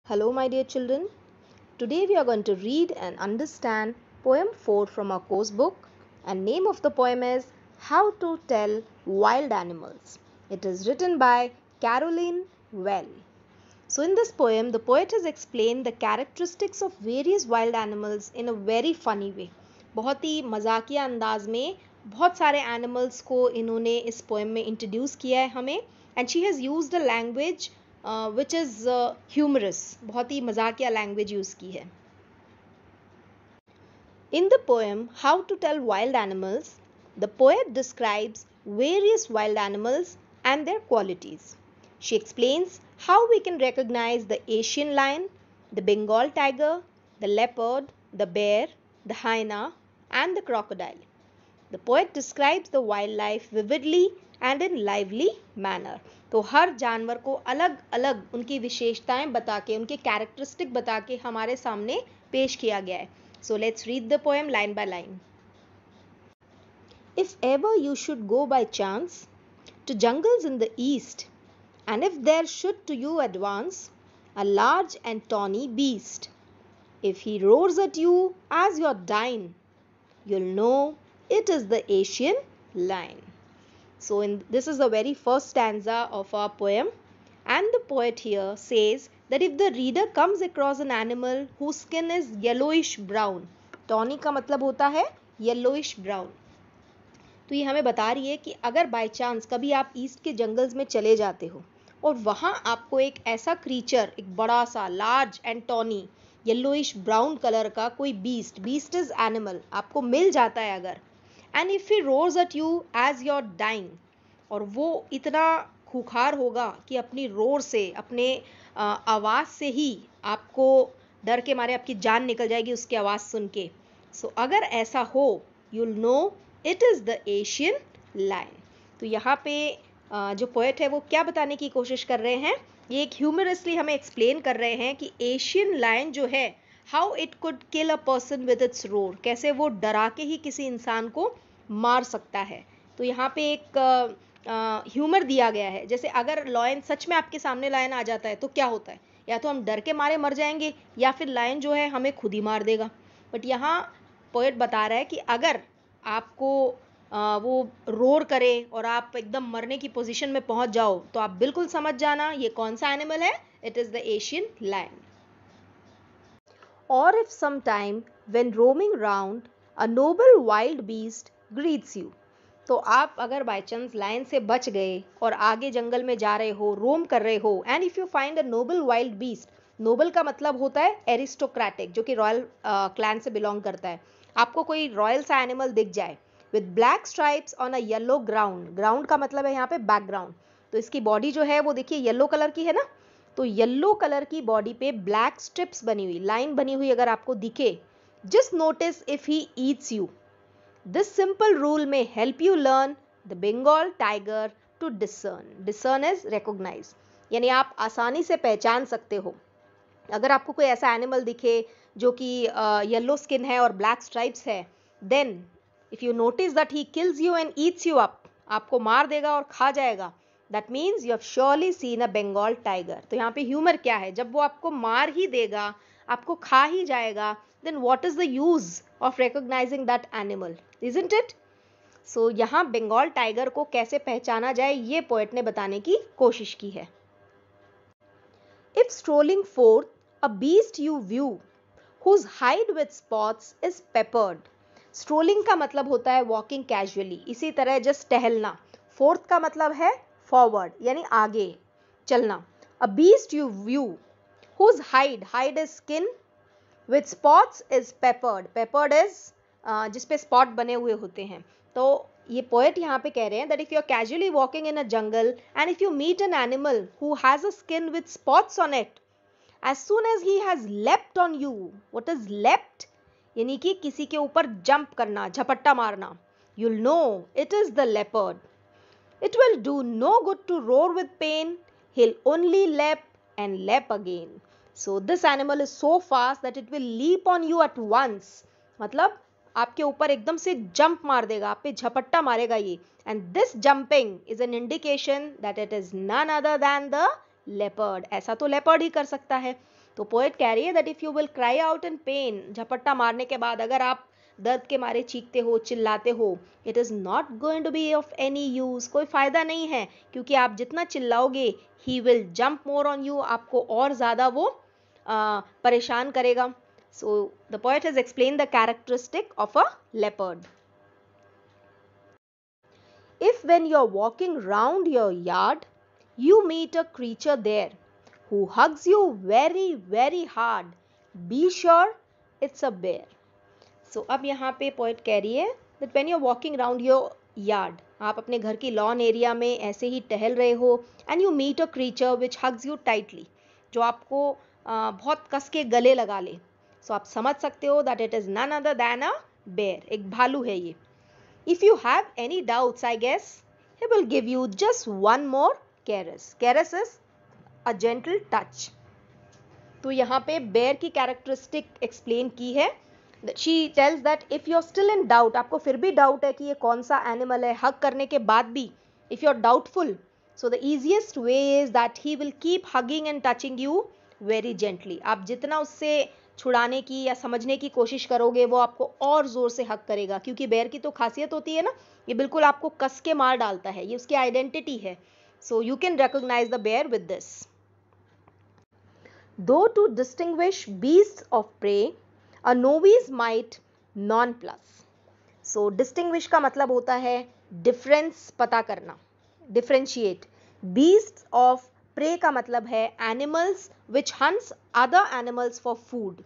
Hello, my dear children. Today we are going to read and understand poem 4 from our course book, and name of the poem is How to Tell Wild Animals. It is written by Caroline Well. So in this poem, the poet has explained the characteristics of various wild animals in a very funny way. बहुत ही मजाकिया अंदाज में बहुत सारे animals को इन्होंने इस पोएम में इंट्रोड्यूस किया है हमें, and she has used a language which is humorous. बहुत ही मजाकिया लैंग्वेज यूज़ की है. In the poem How to Tell Wild Animals, the poet describes various wild animals and their qualities. She explains how we can recognize the Asian lion, the Bengal tiger, the leopard, the bear, the hyena, and the crocodile. The poet describes the wildlife vividly and in lively manner. तो हर जानवर को अलग अलग उनकी विशेषताएं बता के, उनके कैरेक्टरिस्टिक बता के हमारे सामने पेश किया गया है. So let's read the poem line by line. If ever you should go by chance to jungles in the east, and if there should to you advance a large and tawny beast, if he roars at you as you're dying, you'll know it is the Asian lion. So this is the very first stanza of our poem, and the poet here says that if the reader comes across an animal whose skin is yellowish brown, tawny का मतलब होता है yellowish brown, तो ये हमें बता रही है कि अगर बाय चांस कभी आप ईस्ट के जंगल्स में चले जाते हो और वहाँ आपको एक ऐसा क्रीचर, एक बड़ा सा large and tawny yellowish brown colour का कोई बीस्ट इज एनिमल आपको मिल जाता है अगर, and if he roars at you as your dying, और वो इतना खूंखार होगा कि अपनी रोर से, अपने आवाज़ से ही आपको डर के मारे आपकी जान निकल जाएगी उसकी आवाज़ सुन के. सो अगर ऐसा हो, you'll know it is the Asian lion. तो यहाँ पे जो पोएट है वो क्या बताने की कोशिश कर रहे हैं, ये एक ह्यूमरसली हमें एक्सप्लेन कर रहे हैं कि एशियन लायन जो है, how it could kill a person with its roar, कैसे वो डरा के ही किसी इंसान को मार सकता है. तो यहाँ पे एक ह्यूमर दिया गया है. जैसे अगर लायन सच में आपके सामने लायन आ जाता है तो क्या होता है, या तो हम डर के मारे मर जाएंगे या फिर लायन जो है हमें खुद ही मार देगा. बट यहाँ पोएट बता रहा है कि अगर आपको वो रोर करे और आप एकदम मरने की पोजीशन में पहुंच जाओ तो आप बिल्कुल समझ जाना ये कौन सा एनिमल है. It is the Asian lion. और if some time when roaming round a noble wild beast greets you, तो आप अगर बाय चांस लायन से बच गए और आगे जंगल में जा रहे हो, रोम कर रहे हो, and if you find a noble wild beast, noble का मतलब होता है एरिस्टोक्रेटिक, जो कि रॉयल क्लैन से बिलोंग करता है. आपको कोई रॉयल सा एनिमल दिख जाए with black stripes on a yellow ground, ground का मतलब है यहाँ पे बैकग्राउंड, तो इसकी बॉडी जो है वो देखिए येलो कलर की है ना, तो येलो कलर की बॉडी पे ब्लैक स्ट्रिप्स बनी हुई, लाइन बनी हुई अगर आपको दिखे, just notice if he eats you. This simple rule may help you learn the Bengal tiger to discern. Discern is recognize. यानी आप आसानी से पहचान सकते हो. अगर आपको कोई ऐसा एनिमल दिखे जो कि येलो स्किन है और ब्लैक स्ट्राइप्स है, then if you notice that he kills you and eats you up, आपको मार देगा और खा जाएगा, that means you have surely seen a Bengal tiger. तो यहाँ पे ह्यूमर क्या है, जब वो आपको मार ही देगा, आपको खा ही जाएगा, then what is the use of recognizing that animal, isn't it? So यहाँ बंगाल टाइगर को कैसे पहचाना जाए ये पोएट ने बताने की कोशिश की है. If strolling forth a beast you view whose hide with spots is peppered. Strolling का मतलब होता है walking casually, इसी तरह just टहलना. Forth का मतलब है forward यानी आगे चलना. A beast you view whose hide is skin, with spots is peppered. Peppered is जिस पे स्पॉट बने हुए होते हैं. तो ये पोएट यहाँ पे कह रहे हैं that if you are casually walking in a jungle and if you meet an animal who has a skin with spots on it, as soon as he has leapt on you, what is leapt, यानी कि किसी के ऊपर jump करना, झपट्टा मारना, you'll know it is the leopard. It will do no good to roar with pain, he'll only leap and leap again. So this animal is so fast that it will leap on you at once. मतलब आपके ऊपर एकदम से jump मार देगा, आप पे झपट्टा मारेगा ये. And this jumping is an indication that it is none other than the leopard. ऐसा तो leopard ही कर सकता है. तो पोएट कह रही है that if you will cry out in pain, झपट्टा मारने के बाद अगर आप दर्द के मारे चीखते हो, चिल्लाते हो, it is not going to be of any use, कोई फायदा नहीं है, क्योंकि आप जितना चिल्लाओगे he will jump more on you, आपको और ज्यादा वो परेशान करेगा. So the poet has explain the characteristic of a leopard. If when you're walking round your yard, you meet a creature there who hugs you very, very hard, be sure it's a bear. So अब यहाँ पे poet कह रही है that when you're walking round your yard, आप अपने घर की लॉन एरिया में ऐसे ही टहल रहे हो and you meet a creature which hugs you tightly, जो आपको बहुत कस के गले लगा ले. So आप समझ सकते हो that it is none other than a bear, एक भालू है ये. If you have any doubts, I guess he will give you just one more caress. Caress is a gentle touch. तो यहाँ पे bear की characteristic explain की है. She tells that if you're still in doubt, आपको फिर भी doubt है कि ये कौन सा animal है, hug करने के बाद भी, if you're doubtful, so the easiest way is that he will keep hugging and touching you very gently. आप जितना उससे छुड़ाने की या समझने की कोशिश करोगे वो आपको और जोर से हक करेगा, क्योंकि बेर की तो खासियत होती है ना, ये बिल्कुल आपको कस के मार डालता है, ये उसकी आइडेंटिटी है. So you can recognise the bear with this. Though to distinguish beasts of prey, a novice might nonplus. So distinguish का मतलब होता है डिफरेंस पता करना, डिफरेंशिएट. बीस्ट्स ऑफ प्रे का मतलब है animals which hunts other animals for food.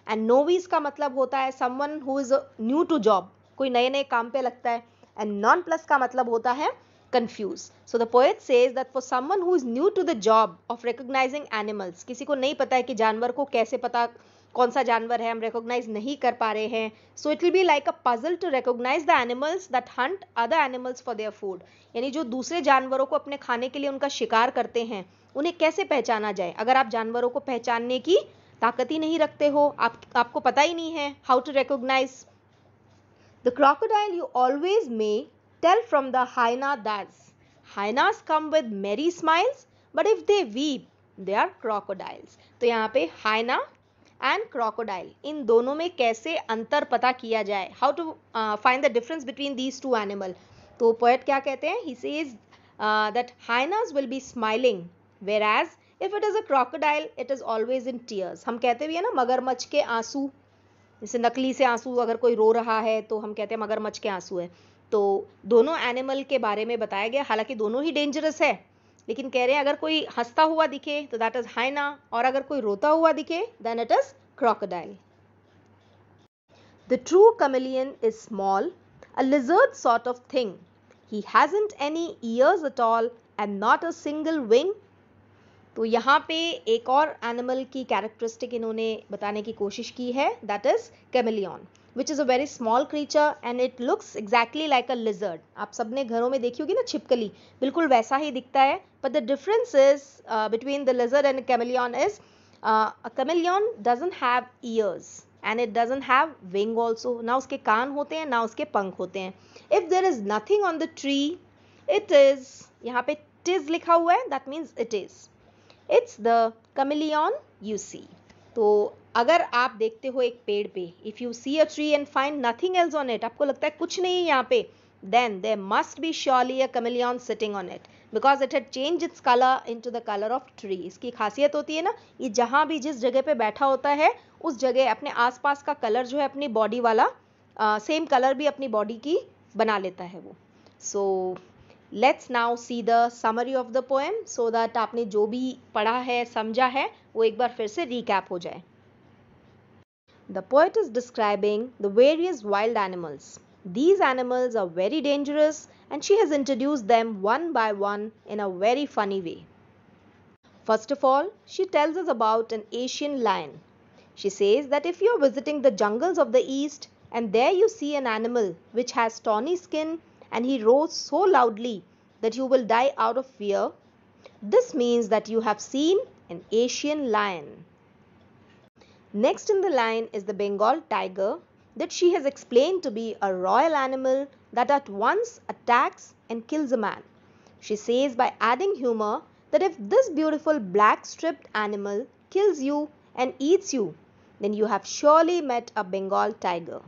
And novice का मतलब होता है someone who is new to job, कोई नए नए काम पे लगता है. एंड नॉन प्लस का मतलब होता है confuse. So the poet says that for someone who is new to the job of recognising animals, किसी को नहीं पता है कि जानवर को कैसे पता कौन सा जानवर है, हम रिकॉग्नाइज नहीं कर पा रहे हैं. So it will be like a puzzle to recognise the animals that hunt other animals for their food. यानी जो दूसरे जानवरों को अपने खाने के लिए उनका शिकार करते हैं, उन्हें कैसे पहचाना जाए. अगर आप जानवरों को पहचानने की ताकत ही नहीं रखते हो, आपको पता ही नहीं है how to recognise. The crocodile you always may tell from the hyena that's. Hyenas come with merry smiles but if they weep they are crocodiles. तो यहाँ पे हाइना एंड क्रोकोडाइल, इन दोनों में कैसे अंतर पता किया जाए, how to find the difference between these two animal. तो पोएट क्या कहते हैं, he says that hyenas will be smiling whereas if it is a crocodile it is always in tears. हम कहते भी है ना मगरमच्छ के आंसू, जैसे नकली से आंसू, अगर कोई रो रहा है तो हम कहते हैं मगरमच्छ के आंसू है. तो दोनों एनिमल के बारे में बताया गया, हालांकि दोनों ही डेंजरस है, लेकिन कह रहे हैं अगर कोई हंसता हुआ दिखे तो दैट इज हाइना, और अगर कोई रोता हुआ दिखे then it is crocodile. The true chameleon is small, a lizard sort of thing. He hasn't any ears at all and not a single wing. तो यहाँ पे एक और एनिमल की कैरेक्टरिस्टिक इन्होंने बताने की कोशिश की है, that is chameleon, which is a very small creature and it looks exactly like a lizard. आप सबने घरों में देखी होगी ना छिपकली, बिल्कुल वैसा ही दिखता है. But the difference is between the lizard and chameleon is a chameleon doesn't have years and it doesn't have wing also. ना उसके कान होते हैं ना उसके पंख होते हैं. If there is nothing on the tree it is, यहाँ पे टिज लिखा हुआ है, that means it is. It's the chameleon you see. तो अगर आप देखते हो एक पेड़ पे, if you see a tree and find nothing else on it, आपको लगता है कुछ नहीं है यहाँ पे, then there must be surely a chameleon sitting on it because it had changed its color into the color of tree. इसकी खासियत होती है ना, ये जहाँ भी जिस जगह पे बैठा होता है उस जगह अपने आसपास का कलर जो है अपनी बॉडी वाला सेम कलर भी अपनी बॉडी की बना लेता है वो. So let's now see the summary of the poem so that आपने जो भी पढ़ा है समझा है वो एक बार फिर से recap हो जाए. The poet is describing the various wild animals. These animals are very dangerous and she has introduced them one by one in a very funny way. First of all, she tells us about an Asian lion. She says that if you are visiting the jungles of the east and there you see an animal which has tawny skin and he roars so loudly that you will die out of fear, this means that you have seen an Asian lion. Next in the line is the Bengal tiger that she has explained to be a royal animal that at once attacks and kills a man. She says by adding humor that if this beautiful black striped animal kills you and eats you, then you have surely met a Bengal tiger.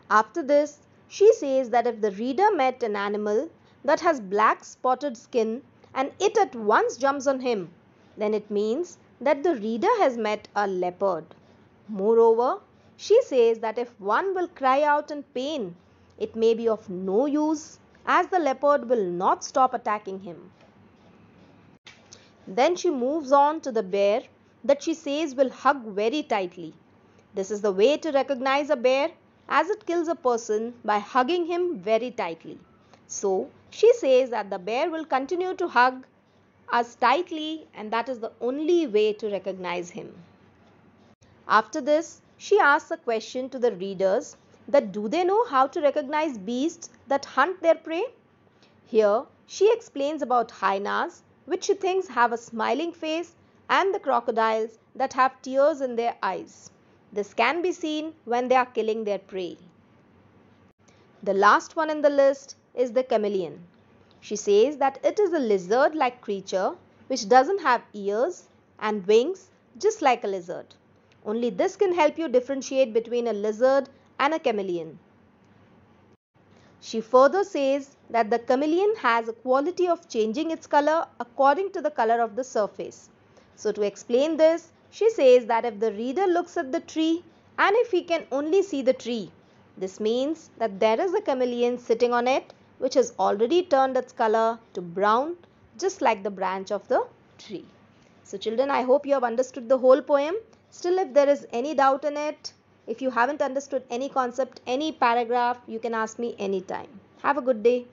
After this, she says that if the reader met an animal that has black spotted skin and it at once jumps on him, then it means that the reader has met a leopard. Moreover, she says that if one will cry out in pain, it may be of no use as the leopard will not stop attacking him. Then she moves on to the bear that she says will hug very tightly. This is the way to recognize a bear, as it kills a person by hugging him very tightly. So she says that the bear will continue to hug us tightly, and that is the only way to recognize him. After this, she asks a question to the readers that do they know how to recognize beasts that hunt their prey? Here she explains about hyenas, which she thinks have a smiling face, and the crocodiles that have tears in their eyes. This can be seen when they are killing their prey. The last one in the list is the chameleon. She says that it is a lizard-like creature which doesn't have ears and wings just like a lizard. Only this can help you differentiate between a lizard and a chameleon. She further says that the chameleon has a quality of changing its color according to the color of the surface. So to explain this, she says that if the reader looks at the tree and if he can only see the tree, this means that there is a chameleon sitting on it which has already turned its color to brown just like the branch of the tree. So children, I hope you have understood the whole poem. Still, if there is any doubt in it, if you haven't understood any concept, any paragraph, you can ask me anytime. Have a good day.